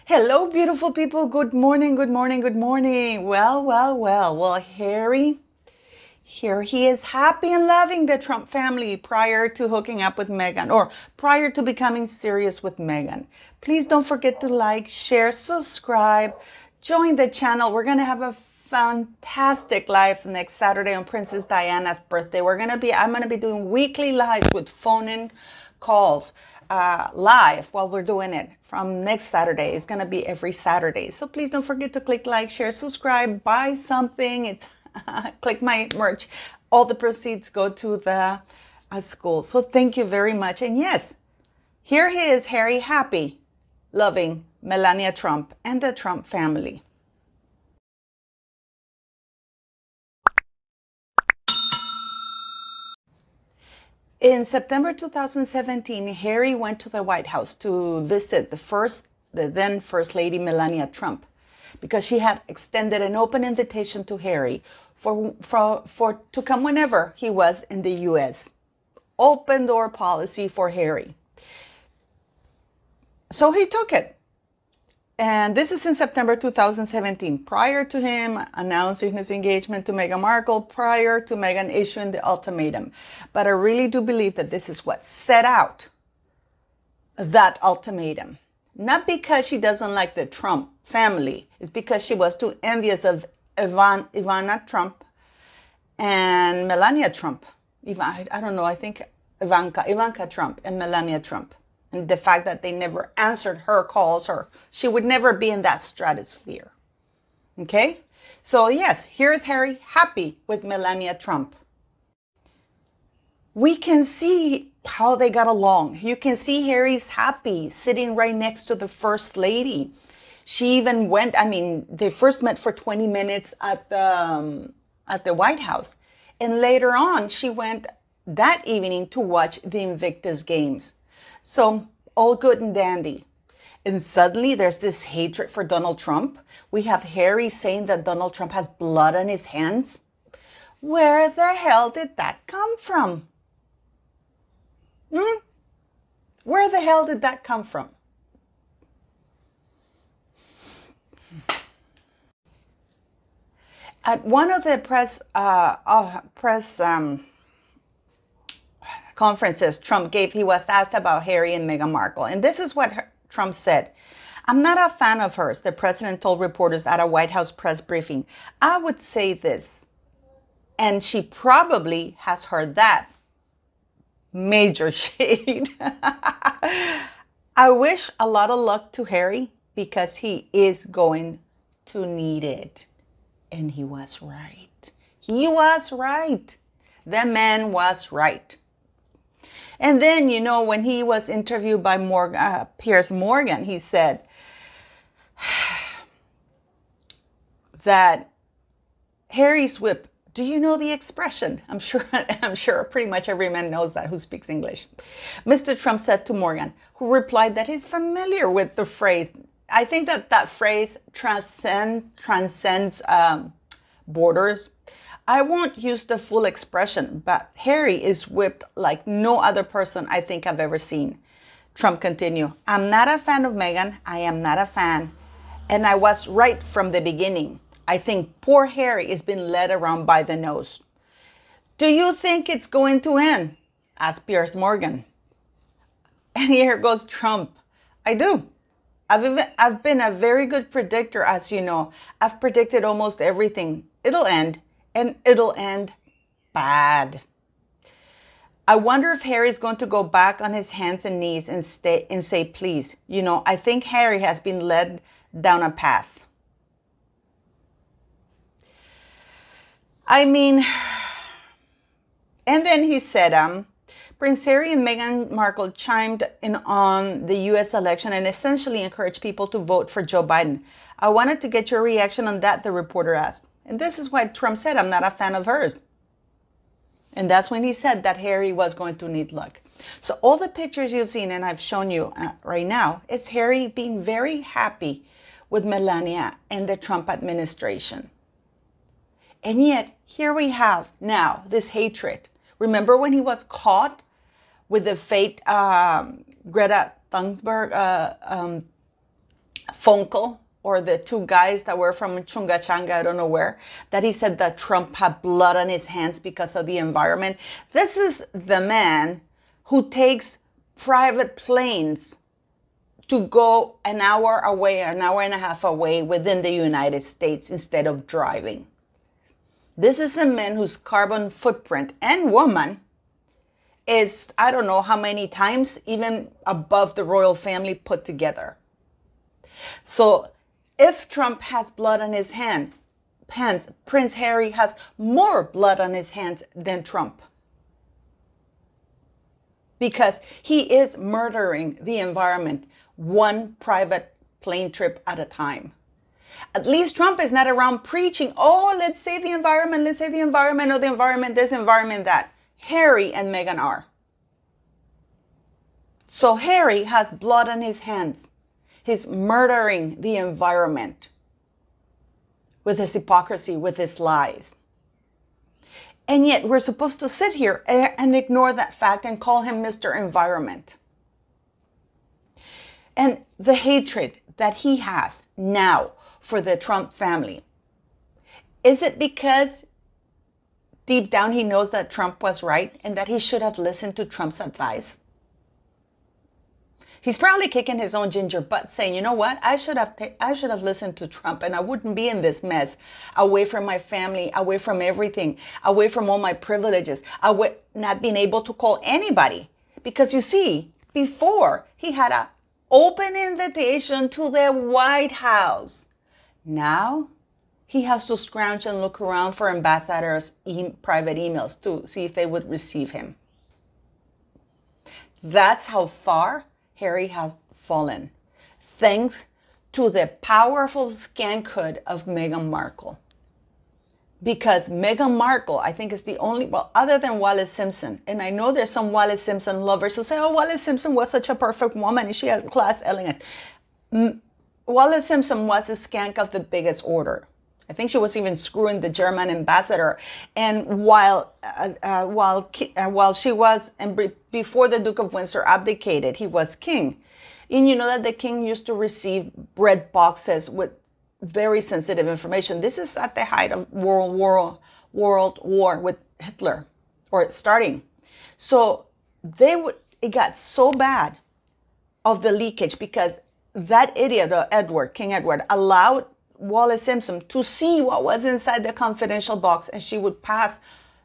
Hello, beautiful people. Good morning, good morning, good morning. Well, Harry, here he is happy and loving the Trump family prior to hooking up with Meghan or prior to becoming serious with Meghan. Please don't forget to like, share, subscribe, join the channel. We're going to have a fantastic live next Saturday on Princess Diana's birthday. I'm going to be doing weekly lives with phone-in calls live while we're doing it from next Saturday. It's going to be every Saturday. So please don't forget to click like, share, subscribe, buy something. It's click my merch. All the proceeds go to the school. So thank you very much. And yes, here he is, Harry, happy, loving Melania Trump and the Trump family. In September 2017, Harry went to the White House to visit the then First Lady Melania Trump, because she had extended an open invitation to Harry to come whenever he was in the U.S. Open door policy for Harry. So he took it. And this is in September 2017, prior to him announcing his engagement to Meghan Markle, prior to Meghan issuing the ultimatum. But I really do believe that this is what set out that ultimatum. Not because she doesn't like the Trump family. It's because she was too envious of Ivana Trump and Melania Trump. I don't know, I think Ivanka Trump and Melania Trump. And the fact that they never answered her calls, she would never be in that stratosphere. Okay? So yes, here's Harry happy with Melania Trump. We can see how they got along. You can see Harry's happy sitting right next to the First Lady. She even went, they first met for 20 minutes at the White House. And later on, she went that evening to watch the Invictus Games. So all good and dandy. And suddenly there's this hatred for Donald Trump. We have Harry saying that Donald Trump has blood on his hands. Where the hell did that come from? Where the hell did that come from? At one of the press conferences Trump gave, he was asked about Harry and Meghan Markle. And this is what Trump said. "I'm not a fan of hers," the president told reporters at a White House press briefing. "I would say this, and she probably has heard that." Major shade. "I wish a lot of luck to Harry because he is going to need it." And he was right. He was right. The man was right. And then, when he was interviewed by Piers Morgan, he said that Harry's whip, do you know the expression? I'm sure pretty much every man knows that who speaks English. Mr. Trump said to Morgan, who replied that he's familiar with the phrase. I think that phrase transcends borders. "I won't use the full expression, but Harry is whipped like no other person I think I've ever seen." Trump continued, "I'm not a fan of Meghan. I am not a fan. And I was right from the beginning. I think poor Harry is being led around by the nose." "Do you think it's going to end?" asked Piers Morgan. And here goes Trump. "I do. I've been a very good predictor, as you know. I've predicted almost everything. It'll end. And it'll end bad. I wonder if Harry's going to go back on his hands and knees and say, please. I think Harry has been led down a path." And then he said, Prince Harry and Meghan Markle chimed in on the U.S. election and essentially encouraged people to vote for Joe Biden. "I wanted to get your reaction on that," the reporter asked. And this is why Trump said, "I'm not a fan of hers." And that's when he said that Harry was going to need luck. So all the pictures you've seen, and I've shown you right now, is Harry being very happy with Melania and the Trump administration. And yet, here we have now this hatred. Remember when he was caught with the fake Greta Thunberg phone call, or the two guys that were from Chungachanga, I don't know where, that he said that Trump had blood on his hands because of the environment. This is the man who takes private planes to go an hour away, an hour and a half away within the United States instead of driving. This is a man whose carbon footprint, and woman, is, I don't know how many times, even above the royal family put together. So if Trump has blood on his hands, Prince Harry has more blood on his hands than Trump, because he is murdering the environment one private plane trip at a time. At least Trump is not around preaching, oh, let's save the environment, let's save the environment, or the environment this, environment that. Harry and Meghan are. So Harry has blood on his hands. He's murdering the environment with his hypocrisy, with his lies. And yet we're supposed to sit here and ignore that fact and call him Mr. Environment. And the hatred that he has now for the Trump family, is it because deep down he knows that Trump was right and that he should have listened to Trump's advice? He's probably kicking his own ginger butt saying, you know what, I should have listened to Trump and I wouldn't be in this mess, away from my family, away from everything, away from all my privileges, away, not being able to call anybody. Because you see, before he had an open invitation to the White House. Now he has to scrounge and look around for ambassadors' private emails to see if they would receive him. That's how far Harry has fallen, thanks to the powerful scankhood of Meghan Markle. Because Meghan Markle, I think, is the only, well, other than Wallis Simpson, and I know there's some Wallis Simpson lovers who say, oh, Wallis Simpson was such a perfect woman and she had class, elegance. Wallis Simpson was a skank of the biggest order. I think she was even screwing the German ambassador. And while she was, and before the Duke of Windsor abdicated, he was king. And you know that the king used to receive bread boxes with very sensitive information. This is at the height of World War with Hitler, or starting. So it got so bad of the leakage because that idiot, King Edward, allowed Wallis Simpson to see what was inside the confidential box, and she would pass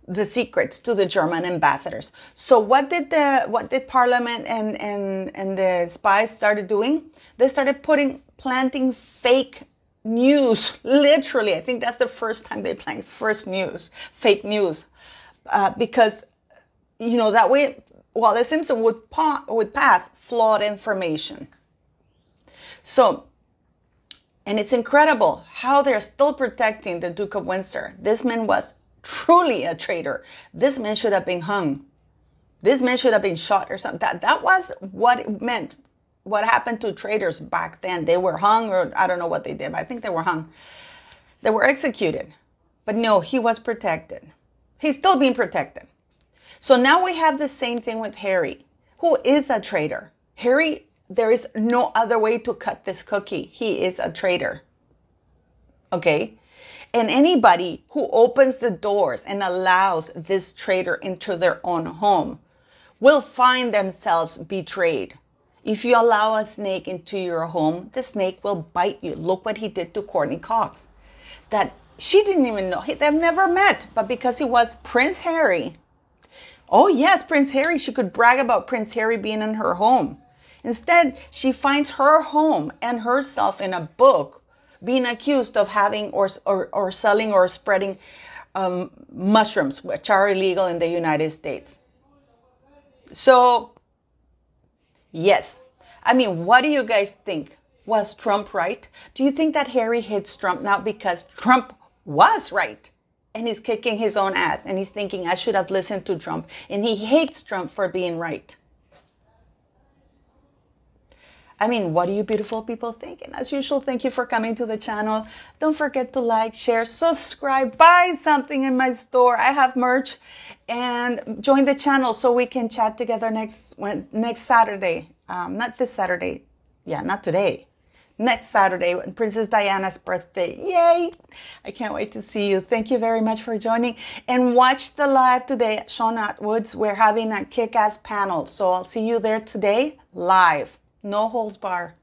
the secrets to the German ambassadors. So what did Parliament and the spies started doing? They started planting fake news, literally. I think that's the first time they planted fake news, because, you know, that way Wallis Simpson would pass flawed information. So, and it's incredible how they're still protecting the Duke of Windsor. This man was truly a traitor. This man should have been hung. This man should have been shot or something. That was what it meant. What happened to traitors back then. They were hung, or I don't know what they did, but I think they were hung. They were executed. But no, he was protected. He's still being protected. So now we have the same thing with Harry, who is a traitor. Harry, there is no other way to cut this cookie. He is a traitor. Okay? And anybody who opens the doors and allows this traitor into their own home will find themselves betrayed. If you allow a snake into your home, the snake will bite you. Look what he did to Courtney Cox. That she didn't even know. They've never met. But because he was Prince Harry. Oh yes, Prince Harry. She could brag about Prince Harry being in her home. Instead, she finds her home and herself in a book being accused of having or selling or spreading mushrooms, which are illegal in the United States. So, yes. I mean, what do you guys think? Was Trump right? Do you think that Harry hates Trump now because Trump was right and he's kicking his own ass and he's thinking, I should have listened to Trump, and he hates Trump for being right? I mean, what do you beautiful people think? And as usual, thank you for coming to the channel. Don't forget to like, share, subscribe, buy something in my store. I have merch, and join the channel so we can chat together next Saturday. Not this Saturday. Yeah, not today. next Saturday, Princess Diana's birthday. Yay! I can't wait to see you. Thank you very much for joining. And watch the live today at Sean Atwood's. We're having a kick-ass panel. So I'll see you there today live. No holds bar.